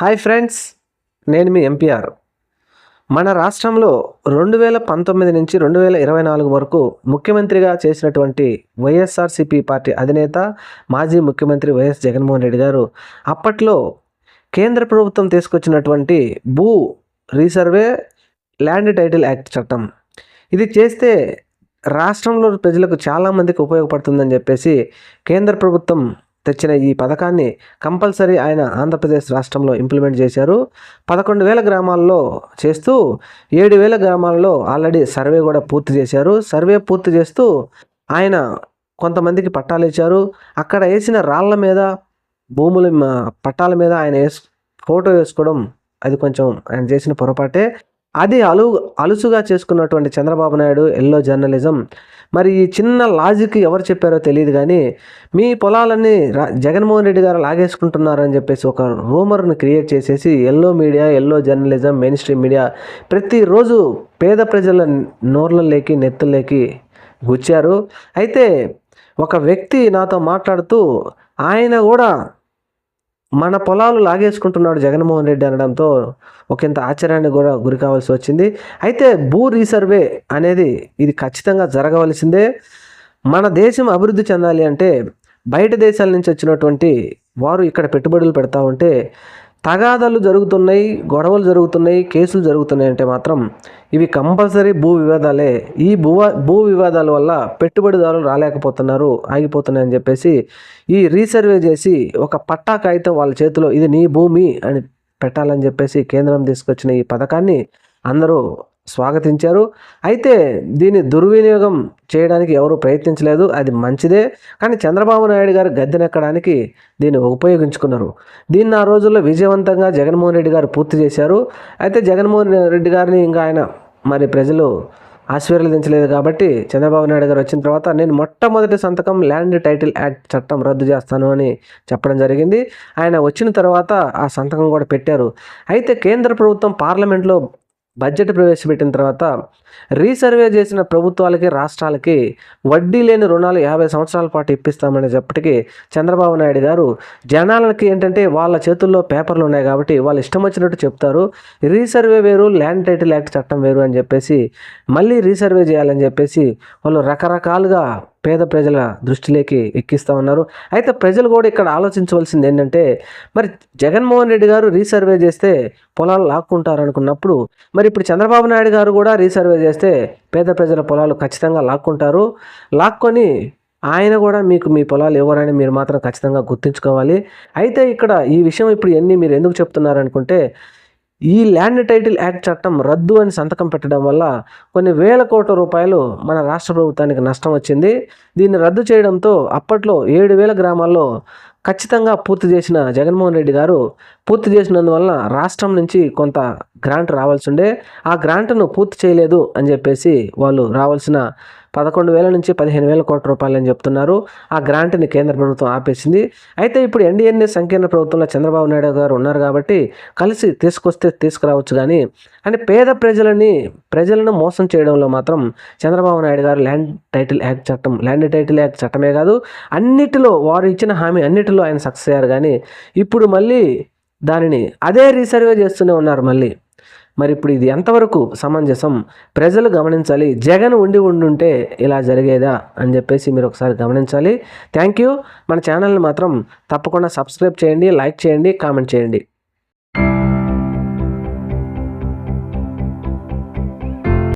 Hi friends, నేను మీ MPR. మన రాష్ట్రంలో 2019 నుంచి 2024 వరకు ముఖ్యమంత్రిగా చేసినటువంటి వైఎస్ఆర్సీపీ పార్టీ అధినేత మాజీ ముఖ్యమంత్రి వైఎస్ జగన్మోహన్ రెడ్డి గారు అప్పట్లో కేంద్ర ప్రభుత్వం తీసుకొచ్చినటువంటి భూ రీసర్వే ల్యాండ్ టైటిల్ యాక్ట్ చట్టం ఇది చేస్తే రాష్ట్రంలో ప్రజలకు చాలామందికి ఉపయోగపడుతుందని చెప్పేసి కేంద్ర ప్రభుత్వం తెచ్చిన ఈ పథకాన్ని కంపల్సరీ ఆయన ఆంధ్రప్రదేశ్ రాష్ట్రంలో ఇంప్లిమెంట్ చేశారు. 11,000 గ్రామాల్లో చేస్తూ 7,000 గ్రామాల్లో ఆల్రెడీ సర్వే కూడా పూర్తి చేశారు. సర్వే పూర్తి చేస్తూ ఆయన కొంతమందికి పట్టాలు ఇచ్చారు. అక్కడ వేసిన రాళ్ల మీద భూముల పట్టాల మీద ఆయన ఫోటో వేసుకోవడం అది కొంచెం ఆయన చేసిన పొరపాటే. అది అలుసుగా చేసుకున్నటువంటి చంద్రబాబు నాయుడు ఎల్లో జర్నలిజం. మరి ఈ చిన్న లాజిక్ ఎవరు చెప్పారో తెలియదు, కానీ మీ పొలాలన్నీ జగన్మోహన్ రెడ్డి గారు లాగేసుకుంటున్నారని చెప్పేసి ఒక రూమర్ని క్రియేట్ చేసేసి yellow media, yellow journalism, main stream media ప్రతిరోజు పేద ప్రజల నోర్లలోకి నెత్తుల్లోకి గుచ్చారు. అయితే ఒక వ్యక్తి నాతో మాట్లాడుతూ ఆయన కూడా మన పొలాలు లాగేసుకుంటున్నాడు జగన్మోహన్ రెడ్డి అనడంతో ఒకంత ఆశ్చర్యానికి కూడా గురి కావాల్సి వచ్చింది. అయితే భూ రీసర్వే అనేది ఇది ఖచ్చితంగా జరగవలసిందే. మన దేశం అభివృద్ధి చెందాలి అంటే బయట దేశాల నుంచి వచ్చినటువంటి వారు ఇక్కడ పెట్టుబడులు పెడతా ఉంటే తగాదాలు జరుగుతున్నాయి, గొడవలు జరుగుతున్నాయి, కేసులు జరుగుతున్నాయి అంటే మాత్రం ఇవి కంపల్సరీ భూ వివాదాలే. ఈ భూ వివాదాల వల్ల పెట్టుబడిదారులు రాలేకపోతున్నారు, ఆగిపోతున్నాయని చెప్పేసి ఈ రీసర్వే చేసి ఒక పట్టా కాగితం వాళ్ళ చేతిలో ఇది నీ భూమి అని పెట్టాలని చెప్పేసి కేంద్రం తీసుకొచ్చిన ఈ పథకాన్ని అందరూ స్వాగతించారు. అయితే దీన్ని దుర్వినియోగం చేయడానికి ఎవరు ప్రయత్నించలేదు, అది మంచిదే. కానీ చంద్రబాబు నాయుడు గారు గద్దెనెక్కడానికి దీన్ని ఉపయోగించుకున్నారు. దీన్ని ఆ రోజుల్లో విజయవంతంగా జగన్మోహన్ రెడ్డి గారు పూర్తి చేశారు. అయితే జగన్మోహన్ రెడ్డి గారిని ఇంకా ఆయన మరి ప్రజలు ఆశీర్వదించలేదు కాబట్టి చంద్రబాబు నాయుడు గారు వచ్చిన తర్వాత నేను మొట్టమొదటి సంతకం ల్యాండ్ టైటిల్ యాక్ట్ చట్టం రద్దు చేస్తాను అని చెప్పడం జరిగింది. ఆయన వచ్చిన తర్వాత ఆ సంతకం కూడా పెట్టారు. అయితే కేంద్ర ప్రభుత్వం పార్లమెంట్లో బడ్జెట్ ప్రవేశపెట్టిన తర్వాత రీసర్వే చేసిన ప్రభుత్వాలకి, రాష్ట్రాలకి వడ్డీ లేని రుణాలు 50 సంవత్సరాల పాటు ఇప్పిస్తామని చెప్పటికి చంద్రబాబు నాయుడు గారు జనాలకి ఏంటంటే వాళ్ళ చేతుల్లో పేపర్లు ఉన్నాయి కాబట్టి వాళ్ళు ఇష్టం వచ్చినట్టు చెప్తారు. రీసర్వే వేరు, ల్యాండ్ టైటిల్ యాక్ట్ చట్టం వేరు అని చెప్పేసి మళ్ళీ రీసర్వే చేయాలని చెప్పేసి వాళ్ళు రకరకాలుగా పేద ప్రజల దృష్టిలోకి ఎక్కిస్తూ ఉన్నారు. అయితే ప్రజలు కూడా ఇక్కడ ఆలోచించవలసింది ఏంటంటే మరి జగన్మోహన్ రెడ్డి గారు రీసర్వే చేస్తే పొలాలు లాక్కుంటారు అనుకున్నప్పుడు మరి ఇప్పుడు చంద్రబాబు నాయుడు గారు కూడా రీసర్వే చేస్తే పేద ప్రజల పొలాలు ఖచ్చితంగా లాక్కుంటారు. లాక్కొని ఆయన కూడా మీకు మీ పొలాలు ఎవరైనా మీరు మాత్రం ఖచ్చితంగా గుర్తుంచుకోవాలి. అయితే ఇక్కడ ఈ విషయం ఇప్పుడు మీరు ఎందుకు చెప్తున్నారు అనుకుంటే ఈ ల్యాండ్ టైటిల్ యాక్ట్ చట్టం రద్దు అని సంతకం పెట్టడం వల్ల కొన్ని వేల కోట్ల రూపాయలు మన రాష్ట్ర ప్రభుత్వానికి నష్టం వచ్చింది. దీన్ని రద్దు చేయడంతో అప్పట్లో 7,000 గ్రామాల్లో ఖచ్చితంగా పూర్తి చేసిన జగన్మోహన్ రెడ్డి గారు పూర్తి చేసినందువల్ల రాష్ట్రం నుంచి కొంత గ్రాంట్ రావాల్సి ఉండే, ఆ గ్రాంట్ను పూర్తి చేయలేదు అని చెప్పేసి వాళ్ళు రావాల్సిన 11,000 నుంచి 15,000 కోట్ల రూపాయలు అని చెప్తున్నారు. ఆ గ్రాంట్ని కేంద్ర ప్రభుత్వం ఆపేసింది. అయితే ఇప్పుడు ఎన్డీఏ సంకీర్ణ ప్రభుత్వంలో చంద్రబాబు నాయుడు గారు ఉన్నారు కాబట్టి కలిసి తీసుకొస్తే తీసుకురావచ్చు, కానీ పేద ప్రజలను మోసం చేయడంలో మాత్రం చంద్రబాబు నాయుడు గారు ల్యాండ్ టైటిల్ యాక్ట్ చట్టమే కాదు అన్నిటిలో వారు ఇచ్చిన హామీ అన్నిటిలో ఆయన సక్సెస్ అయ్యారు. కానీ ఇప్పుడు మళ్ళీ దానిని అదే రీసర్వే చేస్తూనే ఉన్నారు మరి ఇప్పుడు ఇది ఎంతవరకు సమంజసం ప్రజలు గమనించాలి. జగన్ ఉండుంటే ఇలా జరిగేదా అని చెప్పేసి మీరు ఒకసారి గమనించాలి. Thank you. మన ఛానల్ని మాత్రం తప్పకుండా సబ్స్క్రైబ్ చేయండి, లైక్ చేయండి, కామెంట్ చేయండి.